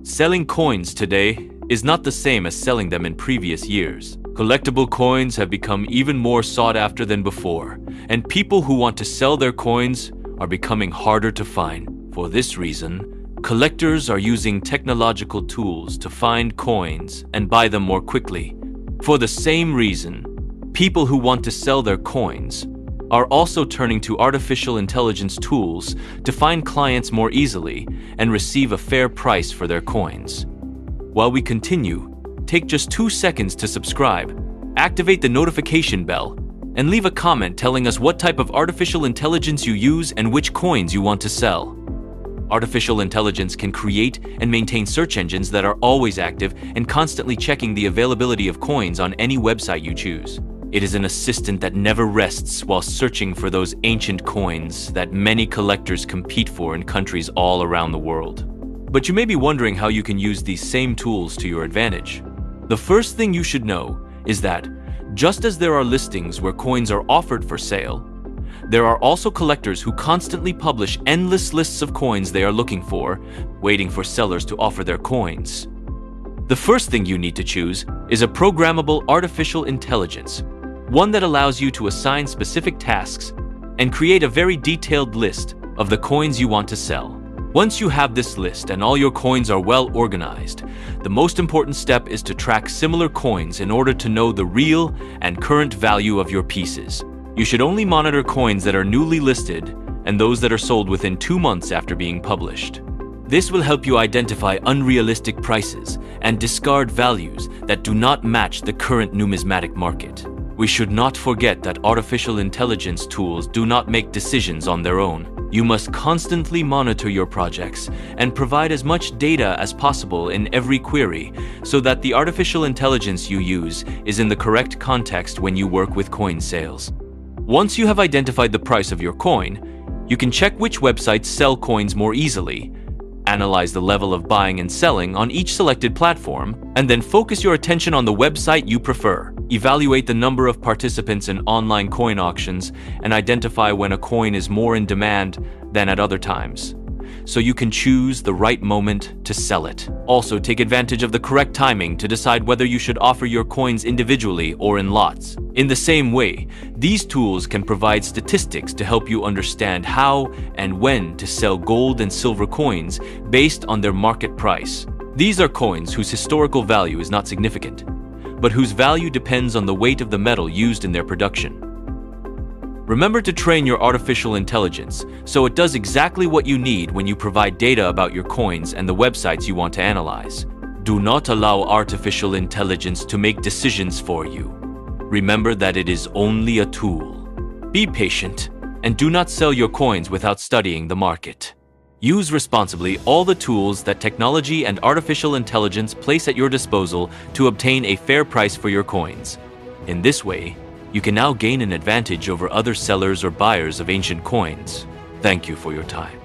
Selling coins today is not the same as selling them in previous years. Collectible coins have become even more sought after than before, and people who want to sell their coins are becoming harder to find. For this reason, collectors are using technological tools to find coins and buy them more quickly. For the same reason, people who want to sell their coins are also turning to artificial intelligence tools to find clients more easily and receive a fair price for their coins. While we continue, take just 2 seconds to subscribe, activate the notification bell, and leave a comment telling us what type of artificial intelligence you use and which coins you want to sell. Artificial intelligence can create and maintain search engines that are always active and constantly checking the availability of coins on any website you choose. It is an assistant that never rests while searching for those ancient coins that many collectors compete for in countries all around the world. But you may be wondering how you can use these same tools to your advantage. The first thing you should know is that, just as there are listings where coins are offered for sale, there are also collectors who constantly publish endless lists of coins they are looking for, waiting for sellers to offer their coins. The first thing you need to choose is a programmable artificial intelligence, one that allows you to assign specific tasks and create a very detailed list of the coins you want to sell. Once you have this list and all your coins are well organized, the most important step is to track similar coins in order to know the real and current value of your pieces. You should only monitor coins that are newly listed and those that are sold within 2 months after being published. This will help you identify unrealistic prices and discard values that do not match the current numismatic market. We should not forget that artificial intelligence tools do not make decisions on their own. You must constantly monitor your projects and provide as much data as possible in every query so that the artificial intelligence you use is in the correct context when you work with coin sales. Once you have identified the price of your coin, you can check which websites sell coins more easily, analyze the level of buying and selling on each selected platform, and then focus your attention on the website you prefer. Evaluate the number of participants in online coin auctions and identify when a coin is more in demand than at other times, so you can choose the right moment to sell it. Also, take advantage of the correct timing to decide whether you should offer your coins individually or in lots. In the same way, these tools can provide statistics to help you understand how and when to sell gold and silver coins based on their market price. These are coins whose historical value is not significant, but whose value depends on the weight of the metal used in their production. Remember to train your artificial intelligence so it does exactly what you need when you provide data about your coins and the websites you want to analyze. Do not allow artificial intelligence to make decisions for you. Remember that it is only a tool. Be patient and do not sell your coins without studying the market. Use responsibly all the tools that technology and artificial intelligence place at your disposal to obtain a fair price for your coins. In this way, you can now gain an advantage over other sellers or buyers of ancient coins. Thank you for your time.